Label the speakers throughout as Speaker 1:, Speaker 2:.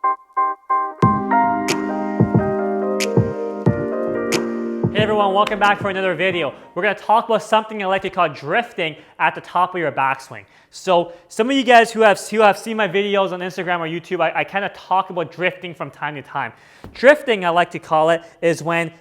Speaker 1: Hey everyone, welcome back for another video. We're going to talk about something I like to call drifting at the top of your backswing. So some of you guys who have seen my videos on Instagram or YouTube, I kind of talk about drifting from time to time. Drifting, I like to call it, is when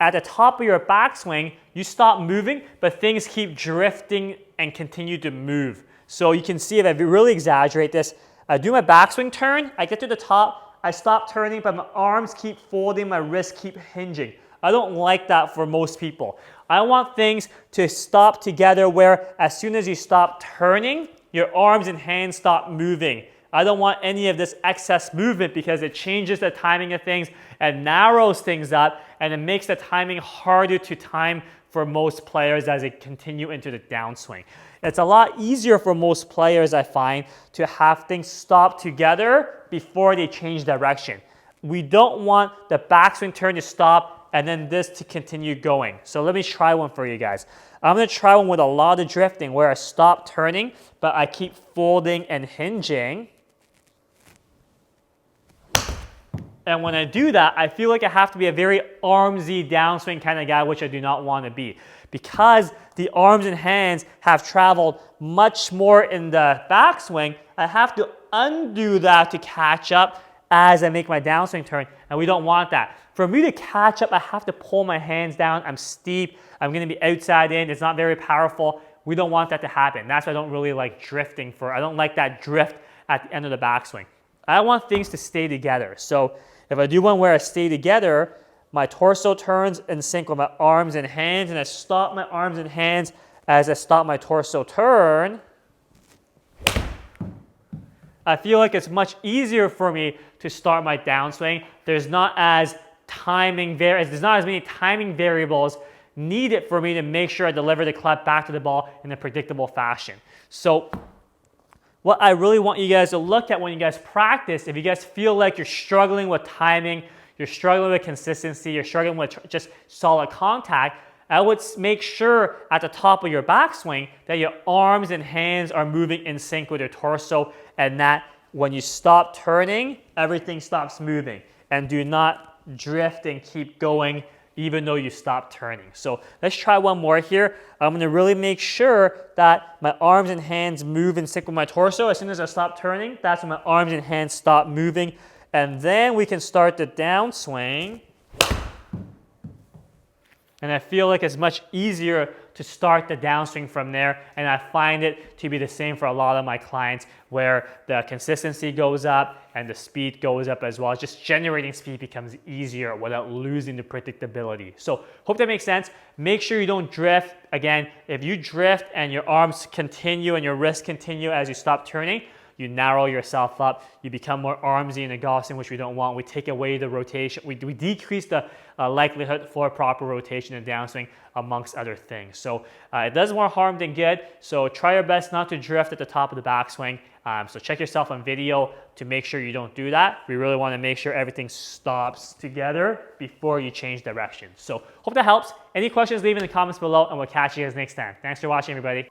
Speaker 1: at the top of your backswing, you stop moving, but things keep drifting and continue to move. So you can see if I really exaggerate this, I do my backswing turn, I get to the top, I stop turning, but my arms keep folding, my wrists keep hinging. I don't like that for most people. I want things to stop together where as soon as you stop turning, your arms and hands stop moving. I don't want any of this excess movement because it changes the timing of things and narrows things up, and it makes the timing harder to time for most players as they continue into the downswing. It's a lot easier for most players, I find, to have things stop together before they change direction. We don't want the backswing turn to stop and then this to continue going. So let me try one for you guys. I'm going to try one with a lot of drifting where I stop turning, but I keep folding and hinging. And when I do that, I feel like I have to be a very armsy downswing kind of guy, which I do not want to be. Because the arms and hands have traveled much more in the backswing, I have to undo that to catch up as I make my downswing turn, and we don't want that. For me to catch up, I have to pull my hands down. I'm steep. I'm going to be outside in. It's not very powerful. We don't want that to happen. That's why I don't really like drifting. I don't like that drift at the end of the backswing. I want things to stay together. So if I do one where I stay together, my torso turns in sync with my arms and hands, and I stop my arms and hands as I stop my torso turn. I feel like it's much easier for me to start my downswing. There's not as many timing variables needed for me to make sure I deliver the club back to the ball in a predictable fashion. So what I really want you guys to look at when you guys practice, if you guys feel like you're struggling with timing, you're struggling with consistency, you're struggling with just solid contact, I would make sure at the top of your backswing that your arms and hands are moving in sync with your torso, and that when you stop turning, everything stops moving. And do not drift and keep going even though you stop turning. So let's try one more here. I'm going to really make sure that my arms and hands move in sync with my torso. As soon as I stop turning, that's when my arms and hands stop moving. And then we can start the downswing. And I feel like it's much easier to start the downswing from there, and I find it to be the same for a lot of my clients where the consistency goes up and the speed goes up as well. Just generating speed becomes easier without losing the predictability. So hope that makes sense. Make sure you don't drift. Again, if you drift and your arms continue and your wrists continue as you stop turning, you narrow yourself up, you become more armsy in the golf swing, which we don't want. We take away the rotation, we decrease the likelihood for proper rotation and downswing, amongst other things. So it does more harm than good, so try your best not to drift at the top of the backswing. So check yourself on video to make sure you don't do that. We really want to make sure everything stops together before you change direction. So hope that helps. Any questions, leave in the comments below, and we'll catch you guys next time. Thanks for watching, everybody.